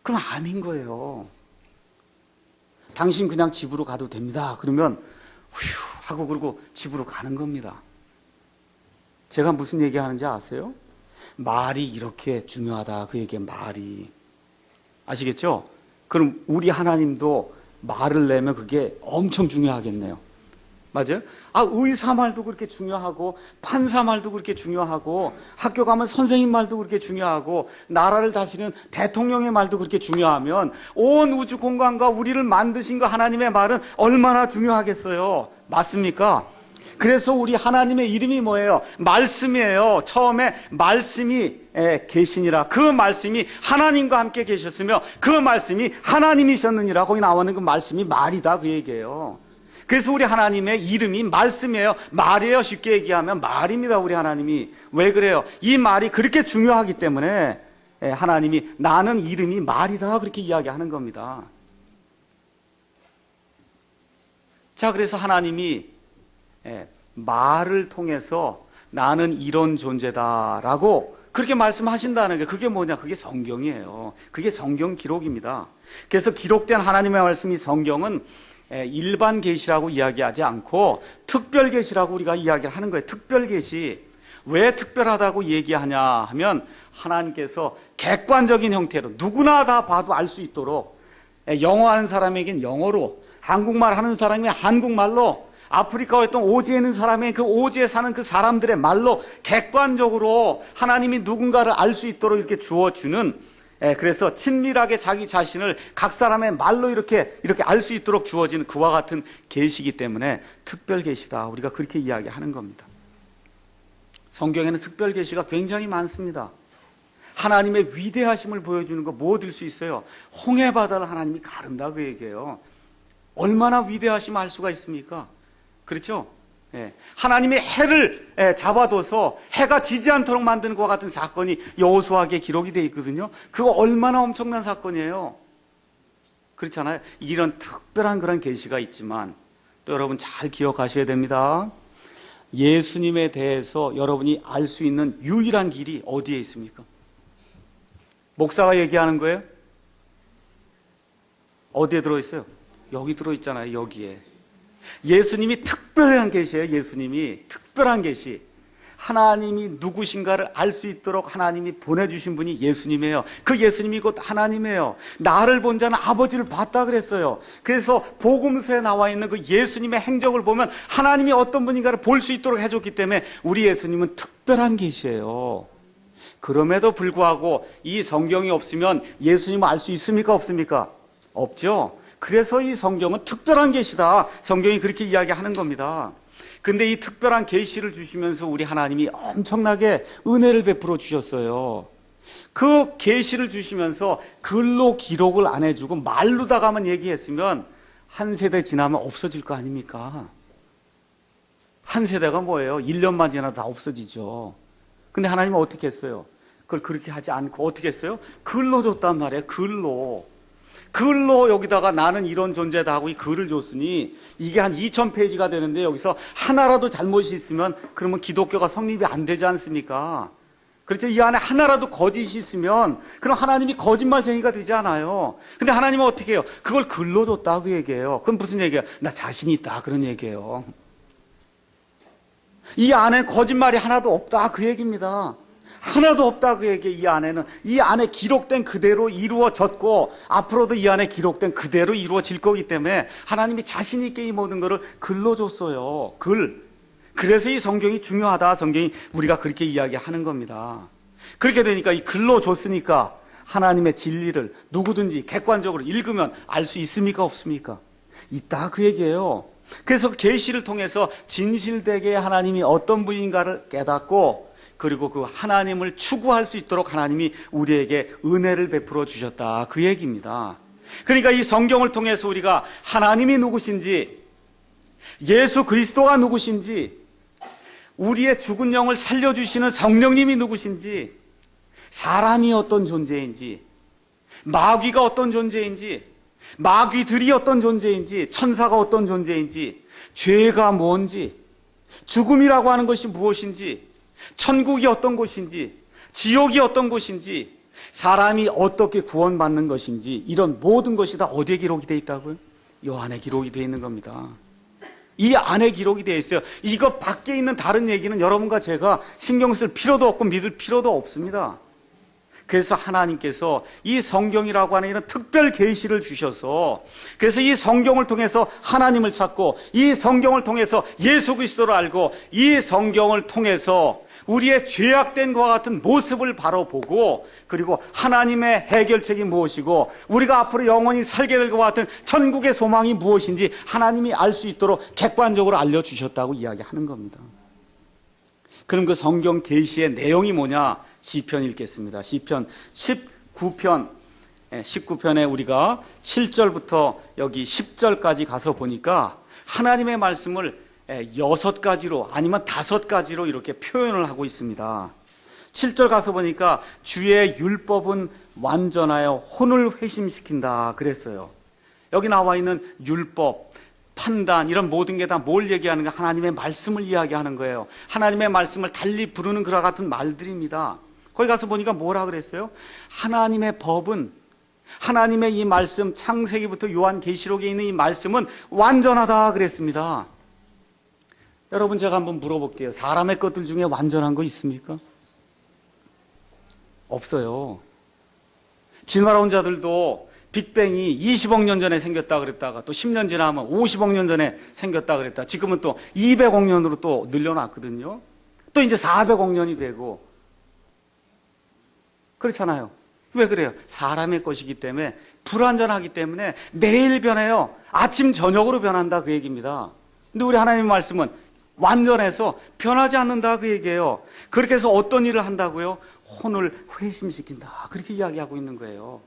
그럼 암인 거예요. 당신 그냥 집으로 가도 됩니다. 그러면 휴 하고 그러고 집으로 가는 겁니다. 제가 무슨 얘기하는지 아세요? 말이 이렇게 중요하다. 그 얘기의 말이. 아시겠죠? 그럼 우리 하나님도 말을 내면 그게 엄청 중요하겠네요. 맞아요? 의사 말도 그렇게 중요하고, 판사 말도 그렇게 중요하고, 학교 가면 선생님 말도 그렇게 중요하고, 나라를 다스리는 대통령의 말도 그렇게 중요하면, 온 우주 공간과 우리를 만드신 그 하나님의 말은 얼마나 중요하겠어요? 맞습니까? 그래서 우리 하나님의 이름이 뭐예요? 말씀이에요. 처음에 말씀이 계시니라. 그 말씀이 하나님과 함께 계셨으며, 그 말씀이 하나님이셨느니라. 거기 나오는 그 말씀이 말이다. 그 얘기예요. 그래서 우리 하나님의 이름이 말씀이에요. 말이에요. 쉽게 얘기하면 말입니다. 우리 하나님이. 왜 그래요? 이 말이 그렇게 중요하기 때문에 하나님이 나는 이름이 말이다. 그렇게 이야기하는 겁니다. 자, 그래서 하나님이 말을 통해서 나는 이런 존재다라고 그렇게 말씀하신다는 게, 그게 뭐냐? 그게 성경이에요. 그게 성경 기록입니다. 그래서 기록된 하나님의 말씀이, 성경은 일반 계시라고 이야기하지 않고 특별 계시라고 우리가 이야기를 하는 거예요. 특별 계시. 왜 특별하다고 얘기하냐 하면, 하나님께서 객관적인 형태로 누구나 다 봐도 알 수 있도록, 영어 하는 사람에겐 영어로, 한국말 하는 사람이 한국말로, 아프리카에 있던 오지에 있는 사람이 그 오지에 사는 그 사람들의 말로 객관적으로 하나님이 누군가를 알 수 있도록 이렇게 주어주는, 그래서 친밀하게 자기 자신을 각 사람의 말로 이렇게 알 수 있도록 주어지는 그와 같은 계시이기 때문에 특별 계시다. 우리가 그렇게 이야기하는 겁니다. 성경에는 특별 계시가 굉장히 많습니다. 하나님의 위대하심을 보여주는 거 뭐 들 수 있어요? 홍해 바다를 하나님이 가른다 그 얘기예요. 얼마나 위대하심 알 수가 있습니까? 그렇죠? 하나님의 해를 잡아둬서 해가 지지 않도록 만드는 것과 같은 사건이 여호수아기에 기록이 되어 있거든요. 그거 얼마나 엄청난 사건이에요. 그렇잖아요. 이런 특별한 그런 계시가 있지만 또 여러분 잘 기억하셔야 됩니다. 예수님에 대해서 여러분이 알 수 있는 유일한 길이 어디에 있습니까? 목사가 얘기하는 거예요? 어디에 들어있어요? 여기 들어있잖아요. 여기에. 예수님이 특별한 계시예요. 예수님이 특별한 계시. 하나님이 누구신가를 알 수 있도록 하나님이 보내주신 분이 예수님이에요. 그 예수님이 곧 하나님이에요. 나를 본 자는 아버지를 봤다 그랬어요. 그래서 복음서에 나와 있는 그 예수님의 행적을 보면 하나님이 어떤 분인가를 볼 수 있도록 해줬기 때문에 우리 예수님은 특별한 계시예요. 그럼에도 불구하고 이 성경이 없으면 예수님을 알 수 있습니까? 없습니까? 없죠. 그래서 이 성경은 특별한 계시다. 성경이 그렇게 이야기하는 겁니다. 근데 이 특별한 계시를 주시면서 우리 하나님이 엄청나게 은혜를 베풀어 주셨어요. 그 계시를 주시면서 글로 기록을 안 해주고 말로다가만 얘기했으면 한 세대 지나면 없어질 거 아닙니까? 한 세대가 뭐예요? 1년만 지나도 다 없어지죠. 근데 하나님은 어떻게 했어요? 그걸 그렇게 하지 않고 어떻게 했어요? 글로 줬단 말이에요. 글로. 글로 여기다가 나는 이런 존재다 하고 이 글을 줬으니 이게 한 2000페이지가 되는데 여기서 하나라도 잘못이 있으면 그러면 기독교가 성립이 안 되지 않습니까? 그렇죠? 이 안에 하나라도 거짓이 있으면 그럼 하나님이 거짓말쟁이가 되지 않아요. 근데 하나님은 어떻게 해요? 그걸 글로 줬다 그 얘기예요. 그럼 무슨 얘기예요? 나 자신이 있다 그런 얘기예요. 이 안에 거짓말이 하나도 없다 그 얘기입니다. 하나도 없다 그 얘기. 이 안에는 이 안에 기록된 그대로 이루어졌고 앞으로도 이 안에 기록된 그대로 이루어질 거기 때문에 하나님이 자신 있게 이 모든 것을 글로 줬어요. 글. 그래서 이 성경이 중요하다. 성경이 우리가 그렇게 이야기하는 겁니다. 그렇게 되니까 이 글로 줬으니까 하나님의 진리를 누구든지 객관적으로 읽으면 알 수 있습니까? 없습니까? 있다 그 얘기예요. 그래서 계시를 통해서 진실되게 하나님이 어떤 분인가를 깨닫고 그리고 그 하나님을 추구할 수 있도록 하나님이 우리에게 은혜를 베풀어 주셨다 그 얘기입니다. 그러니까 이 성경을 통해서 우리가 하나님이 누구신지, 예수 그리스도가 누구신지, 우리의 죽은 영을 살려주시는 성령님이 누구신지, 사람이 어떤 존재인지, 마귀가 어떤 존재인지, 마귀들이 어떤 존재인지, 천사가 어떤 존재인지, 죄가 뭔지, 죽음이라고 하는 것이 무엇인지, 천국이 어떤 곳인지, 지옥이 어떤 곳인지, 사람이 어떻게 구원받는 것인지, 이런 모든 것이 다 어디에 기록이 되어 있다고요? 이 안에 기록이 되어 있는 겁니다. 이 안에 기록이 되어 있어요. 이거 밖에 있는 다른 얘기는 여러분과 제가 신경 쓸 필요도 없고 믿을 필요도 없습니다. 그래서 하나님께서 이 성경이라고 하는 이런 특별 계시를 주셔서 그래서 이 성경을 통해서 하나님을 찾고 이 성경을 통해서 예수 그리스도를 알고 이 성경을 통해서 우리의 죄악된 것과 같은 모습을 바로 보고 그리고 하나님의 해결책이 무엇이고 우리가 앞으로 영원히 살게 될 것과 같은 천국의 소망이 무엇인지 하나님이 알 수 있도록 객관적으로 알려주셨다고 이야기하는 겁니다. 그럼 그 성경 계시의 내용이 뭐냐? 시편 읽겠습니다. 시편 19편에 우리가 7절부터 여기 10절까지 가서 보니까 하나님의 말씀을 6가지로 아니면 5가지로 이렇게 표현을 하고 있습니다. 7절 가서 보니까 주의 율법은 완전하여 혼을 회심시킨다 그랬어요. 여기 나와 있는 율법, 판단 이런 모든 게 다 뭘 얘기하는가? 하나님의 말씀을 이야기하는 거예요. 하나님의 말씀을 달리 부르는 그와 같은 말들입니다. 거기 가서 보니까 뭐라 그랬어요? 하나님의 법은 하나님의 이 말씀 창세기부터 요한계시록에 있는 이 말씀은 완전하다 그랬습니다. 여러분 제가 한번 물어볼게요. 사람의 것들 중에 완전한 거 있습니까? 없어요. 진화론 자들도 빅뱅이 20억 년 전에 생겼다 그랬다가 또 10년 지나면 50억 년 전에 생겼다 그랬다. 지금은 또 200억 년으로 또 늘려놨거든요. 또 이제 400억 년이 되고 그렇잖아요. 왜 그래요? 사람의 것이기 때문에 불완전하기 때문에 매일 변해요. 아침 저녁으로 변한다 그 얘기입니다. 근데 우리 하나님의 말씀은 완전해서 변하지 않는다 그 얘기예요. 그렇게 해서 어떤 일을 한다고요? 혼을 회심시킨다 그렇게 이야기하고 있는 거예요.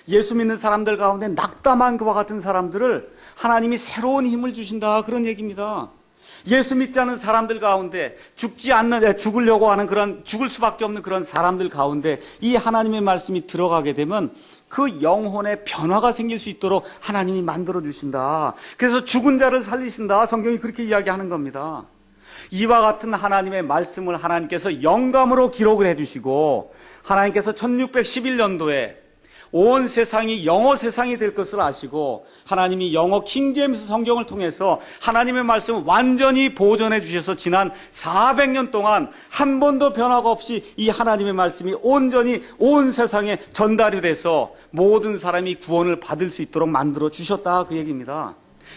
예수 믿는 사람들 가운데 낙담한 그와 같은 사람들을 하나님이 새로운 힘을 주신다 그런 얘기입니다. 예수 믿지 않는 사람들 가운데 죽으려고 하는 그런 죽을 수밖에 없는 그런 사람들 가운데 이 하나님의 말씀이 들어가게 되면 그 영혼의 변화가 생길 수 있도록 하나님이 만들어 주신다. 그래서 죽은 자를 살리신다. 성경이 그렇게 이야기하는 겁니다. 이와 같은 하나님의 말씀을 하나님께서 영감으로 기록을 해주시고 하나님께서 1611년도에 온 세상이 영어 세상이 될 것을 아시고 하나님이 영어 킹제임스 성경을 통해서 하나님의 말씀을 완전히 보존해 주셔서 지난 400년 동안 한 번도 변화가 없이 이 하나님의 말씀이 온전히 온 세상에 전달이 돼서 모든 사람이 구원을 받을 수 있도록 만들어 주셨다 그 얘기입니다.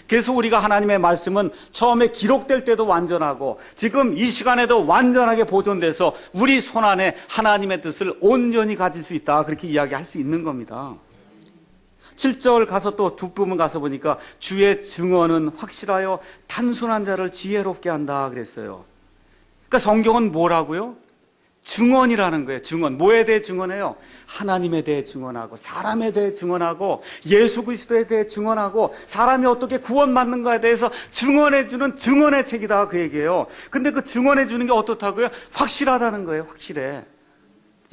그래서 우리가 하나님의 말씀은 처음에 기록될 때도 완전하고 지금 이 시간에도 완전하게 보존돼서 우리 손안에 하나님의 뜻을 온전히 가질 수 있다 그렇게 이야기할 수 있는 겁니다. 7절 가서 또 뒷부분 가서 보니까 주의 증언은 확실하여 단순한 자를 지혜롭게 한다 그랬어요. 그러니까 성경은 뭐라고요? 증언이라는 거예요. 증언. 뭐에 대해 증언해요? 하나님에 대해 증언하고 사람에 대해 증언하고 예수 그리스도에 대해 증언하고 사람이 어떻게 구원받는가에 대해서 증언해주는 증언의 책이다 그 얘기예요. 근데 그 증언해주는 게 어떻다고요? 확실하다는 거예요. 확실해.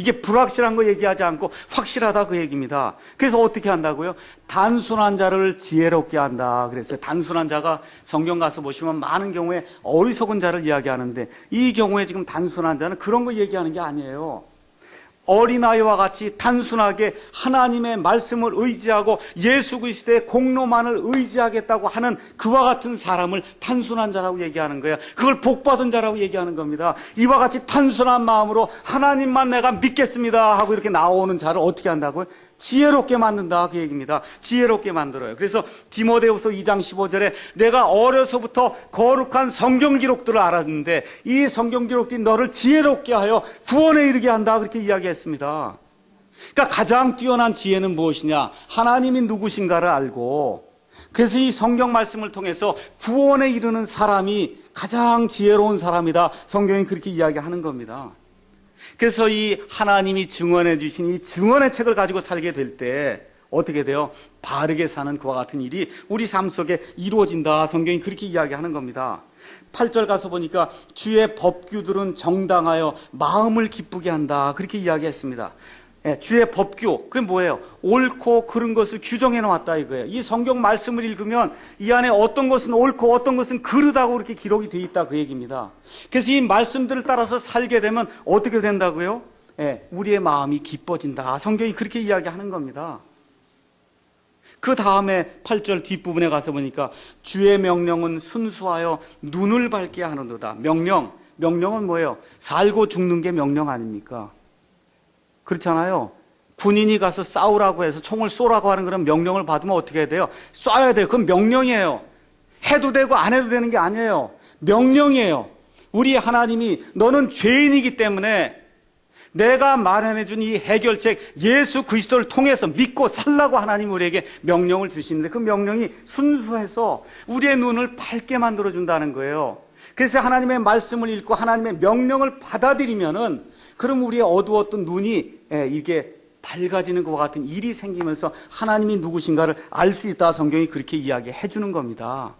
이게 불확실한 거 얘기하지 않고 확실하다 그 얘기입니다. 그래서 어떻게 한다고요? 단순한 자를 지혜롭게 한다. 그랬어요. 단순한 자가 성경 가서 보시면 많은 경우에 어리석은 자를 이야기하는데 이 경우에 지금 단순한 자는 그런 거 얘기하는 게 아니에요. 어린아이와 같이 단순하게 하나님의 말씀을 의지하고 예수 그리스도의 공로만을 의지하겠다고 하는 그와 같은 사람을 단순한 자라고 얘기하는 거예요. 그걸 복받은 자라고 얘기하는 겁니다. 이와 같이 단순한 마음으로 하나님만 내가 믿겠습니다 하고 이렇게 나오는 자를 어떻게 한다고요? 지혜롭게 만든다 그 얘기입니다. 지혜롭게 만들어요. 그래서 디모데후서 2장 15절에 내가 어려서부터 거룩한 성경 기록들을 알았는데 이 성경 기록들이 너를 지혜롭게 하여 구원에 이르게 한다 그렇게 이야기했습니다. 그러니까 가장 뛰어난 지혜는 무엇이냐? 하나님이 누구신가를 알고 그래서 이 성경 말씀을 통해서 구원에 이르는 사람이 가장 지혜로운 사람이다. 성경이 그렇게 이야기하는 겁니다. 그래서 이 하나님이 증언해 주신 이 증언의 책을 가지고 살게 될 때 어떻게 돼요? 바르게 사는 그와 같은 일이 우리 삶 속에 이루어진다. 성경이 그렇게 이야기하는 겁니다. 8절 가서 보니까 주의 법규들은 정당하여 마음을 기쁘게 한다. 그렇게 이야기했습니다. 예, 주의 법규, 그게 뭐예요? 옳고 그른 것을 규정해 놓았다 이거예요. 이 성경 말씀을 읽으면 이 안에 어떤 것은 옳고 어떤 것은 그르다고 이렇게 기록이 되어 있다 그 얘기입니다. 그래서 이 말씀들을 따라서 살게 되면 어떻게 된다고요? 예, 우리의 마음이 기뻐진다. 성경이 그렇게 이야기하는 겁니다. 그 다음에 8절 뒷부분에 가서 보니까 주의 명령은 순수하여 눈을 밝게 하는도다. 명령은 뭐예요? 살고 죽는 게 명령 아닙니까? 그렇잖아요. 군인이 가서 싸우라고 해서 총을 쏘라고 하는 그런 명령을 받으면 어떻게 해야 돼요? 쏴야 돼요. 그건 명령이에요. 해도 되고 안 해도 되는 게 아니에요. 명령이에요. 우리 하나님이 너는 죄인이기 때문에 내가 마련해준 이 해결책 예수 그리스도를 통해서 믿고 살라고 하나님 우리에게 명령을 주시는데 그 명령이 순수해서 우리의 눈을 밝게 만들어준다는 거예요. 그래서 하나님의 말씀을 읽고 하나님의 명령을 받아들이면은 그럼 우리의 어두웠던 눈이 이게 밝아지는 것과 같은 일이 생기면서 하나님이 누구신가를 알 수 있다. 성경이 그렇게 이야기해 주는 겁니다.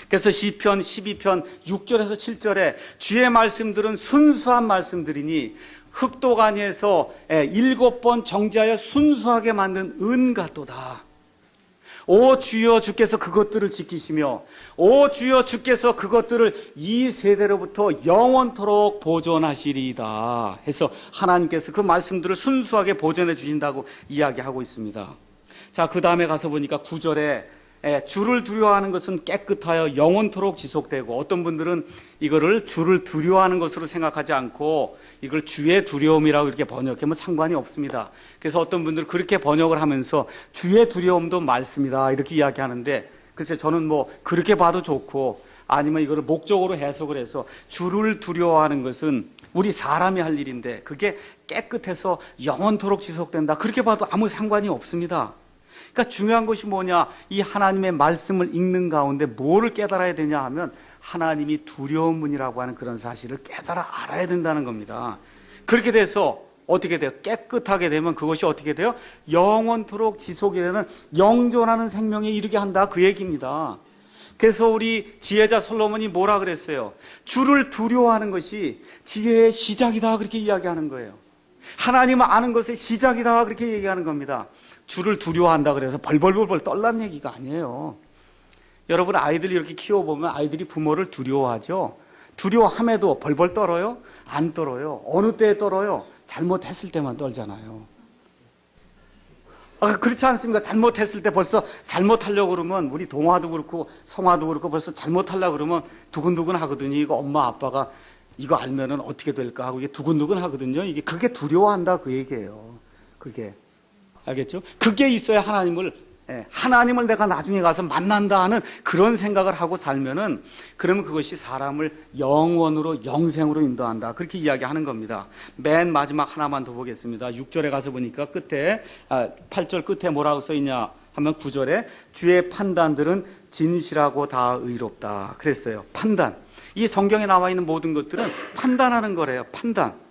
그래서 시편 12편 6절에서 7절에 주의 말씀들은 순수한 말씀들이니 흑도가니에서 7번 정지하여 순수하게 만든 은 같도다. 오 주여 주께서 그것들을 지키시며 오 주여 주께서 그것들을 이 세대로부터 영원토록 보존하시리이다 해서 하나님께서 그 말씀들을 순수하게 보존해 주신다고 이야기하고 있습니다. 자, 그 다음에 가서 보니까 9절에 주를 두려워하는 것은 깨끗하여 영원토록 지속되고 어떤 분들은 이거를 주를 두려워하는 것으로 생각하지 않고 이걸 주의 두려움이라고 이렇게 번역하면 상관이 없습니다. 그래서 어떤 분들은 그렇게 번역을 하면서 주의 두려움도 말씀이다 이렇게 이야기하는데 글쎄 저는 뭐 그렇게 봐도 좋고 아니면 이거를 목적으로 해석을 해서 주를 두려워하는 것은 우리 사람이 할 일인데 그게 깨끗해서 영원토록 지속된다 그렇게 봐도 아무 상관이 없습니다. 그러니까 중요한 것이 뭐냐? 이 하나님의 말씀을 읽는 가운데 뭐를 깨달아야 되냐 하면 하나님이 두려운 분이라고 하는 그런 사실을 깨달아 알아야 된다는 겁니다. 그렇게 돼서 어떻게 돼요? 깨끗하게 되면 그것이 어떻게 돼요? 영원토록 지속이 되는 영존하는 생명에 이르게 한다 그 얘기입니다. 그래서 우리 지혜자 솔로몬이 뭐라 그랬어요? 주를 두려워하는 것이 지혜의 시작이다 그렇게 이야기하는 거예요. 하나님을 아는 것의 시작이다 그렇게 얘기하는 겁니다. 주를 두려워한다 그래서 벌벌벌 떨란 얘기가 아니에요. 여러분 아이들 이렇게 키워보면 아이들이 부모를 두려워하죠. 두려워함에도 벌벌 떨어요? 안 떨어요. 어느 때에 떨어요? 잘못했을 때만 떨잖아요. 그렇지 않습니까? 잘못했을 때 벌써 잘못하려고 그러면 우리 동화도 그렇고 성화도 그렇고 벌써 잘못하려고 그러면 두근두근 하거든요. 이거 엄마 아빠가 이거 알면은 어떻게 될까 하고 이게 두근두근 하거든요. 이게 그게 두려워한다 그 얘기예요. 그게. 알겠죠? 그게 있어야 하나님을 내가 나중에 가서 만난다 하는 그런 생각을 하고 살면은 그러면 그것이 사람을 영원으로 영생으로 인도한다. 그렇게 이야기하는 겁니다. 맨 마지막 하나만 더 보겠습니다. 6절에 가서 보니까 끝에 8절 끝에 뭐라고 써 있냐 하면 9절에 주의 판단들은 진실하고 다 의롭다. 그랬어요. 판단. 이 성경에 나와 있는 모든 것들은 판단하는 거래요. 판단.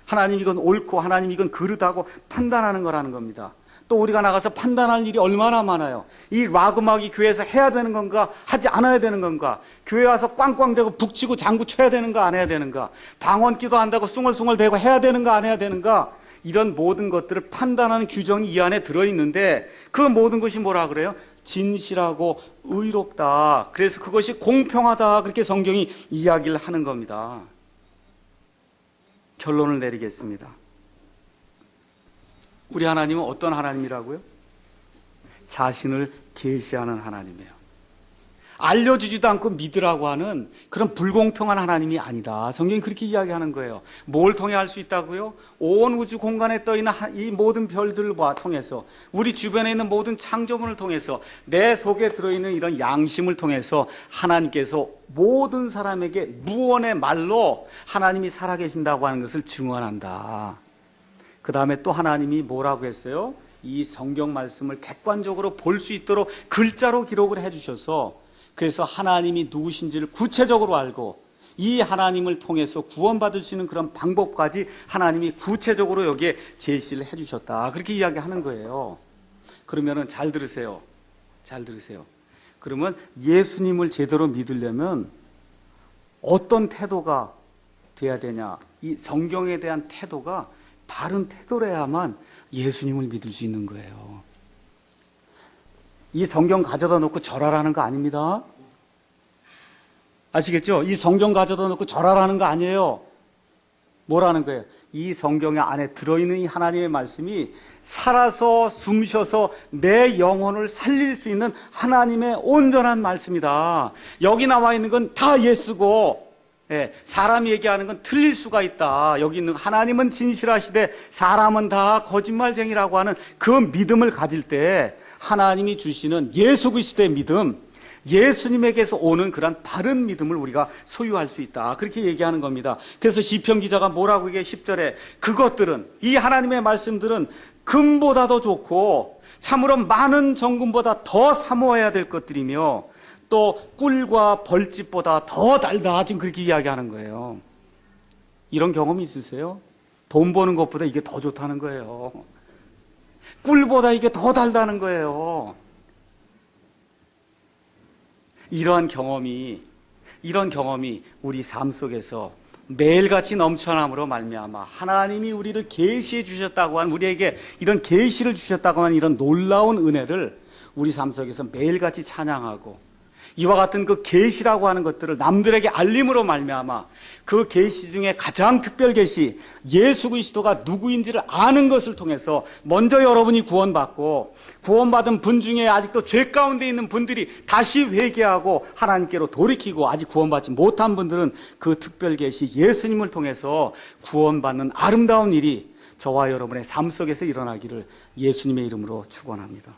하나님 이건 옳고 하나님 이건 그르다고 판단하는 거라는 겁니다. 또 우리가 나가서 판단할 일이 얼마나 많아요. 이 와그막이 교회에서 해야 되는 건가 하지 않아야 되는 건가. 교회 와서 꽝꽝대고 북치고 장구 쳐야 되는가 안 해야 되는가. 방언기도 한다고 숭얼숭얼 대고 해야 되는가 안 해야 되는가. 이런 모든 것들을 판단하는 규정이 이 안에 들어있는데 그 모든 것이 뭐라 그래요? 진실하고 의롭다. 그래서 그것이 공평하다. 그렇게 성경이 이야기를 하는 겁니다. 결론을 내리겠습니다. 우리 하나님은 어떤 하나님이라고요? 자신을 계시하는 하나님이에요. 알려주지도 않고 믿으라고 하는 그런 불공평한 하나님이 아니다. 성경이 그렇게 이야기하는 거예요. 뭘 통해 알 수 있다고요? 온 우주 공간에 떠있는 이 모든 별들과 통해서, 우리 주변에 있는 모든 창조물을 통해서, 내 속에 들어있는 이런 양심을 통해서 하나님께서 모든 사람에게 무언의 말로 하나님이 살아계신다고 하는 것을 증언한다. 그 다음에 또 하나님이 뭐라고 했어요? 이 성경 말씀을 객관적으로 볼 수 있도록 글자로 기록을 해주셔서, 그래서 하나님이 누구신지를 구체적으로 알고 이 하나님을 통해서 구원받을 수 있는 그런 방법까지 하나님이 구체적으로 여기에 제시를 해주셨다. 그렇게 이야기하는 거예요. 그러면은 잘 들으세요. 잘 들으세요. 그러면 예수님을 제대로 믿으려면 어떤 태도가 돼야 되냐? 이 성경에 대한 태도가 바른 태도라야만 예수님을 믿을 수 있는 거예요. 이 성경 가져다 놓고 절하라는 거 아닙니다. 아시겠죠? 이 성경 가져다 놓고 절하라는 거 아니에요. 뭐라는 거예요? 이 성경 안에 들어있는 이 하나님의 말씀이 살아서 숨쉬어서 내 영혼을 살릴 수 있는 하나님의 온전한 말씀이다. 여기 나와 있는 건 다 예수고, 사람이 얘기하는 건 틀릴 수가 있다. 여기 있는 하나님은 진실하시되 사람은 다 거짓말쟁이라고 하는 그 믿음을 가질 때 하나님이 주시는 예수 그리스도의 믿음, 예수님에게서 오는 그런 바른 믿음을 우리가 소유할 수 있다. 그렇게 얘기하는 겁니다. 그래서 시편 기자가 뭐라고 얘기해? 10절에 그것들은, 이 하나님의 말씀들은 금보다도 좋고 참으로 많은 정금보다 더 사모해야 될 것들이며 또 꿀과 벌집보다 더 달다. 지금 그렇게 이야기하는 거예요. 이런 경험이 있으세요? 돈 버는 것보다 이게 더 좋다는 거예요. 꿀보다 이게 더 달다는 거예요. 이런 경험이 우리 삶 속에서 매일같이 넘쳐남으로 말미암아 하나님이 우리를 계시해 주셨다고 하는, 우리에게 이런 계시를 주셨다고 하는 이런 놀라운 은혜를 우리 삶 속에서 매일같이 찬양하고, 이와 같은 그 계시라고 하는 것들을 남들에게 알림으로 말미암아 그 계시 중에 가장 특별 계시, 예수 그리스도가 누구인지를 아는 것을 통해서 먼저 여러분이 구원받고, 구원받은 분 중에 아직도 죄 가운데 있는 분들이 다시 회개하고 하나님께로 돌이키고, 아직 구원받지 못한 분들은 그 특별 계시 예수님을 통해서 구원받는 아름다운 일이 저와 여러분의 삶 속에서 일어나기를 예수님의 이름으로 축원합니다.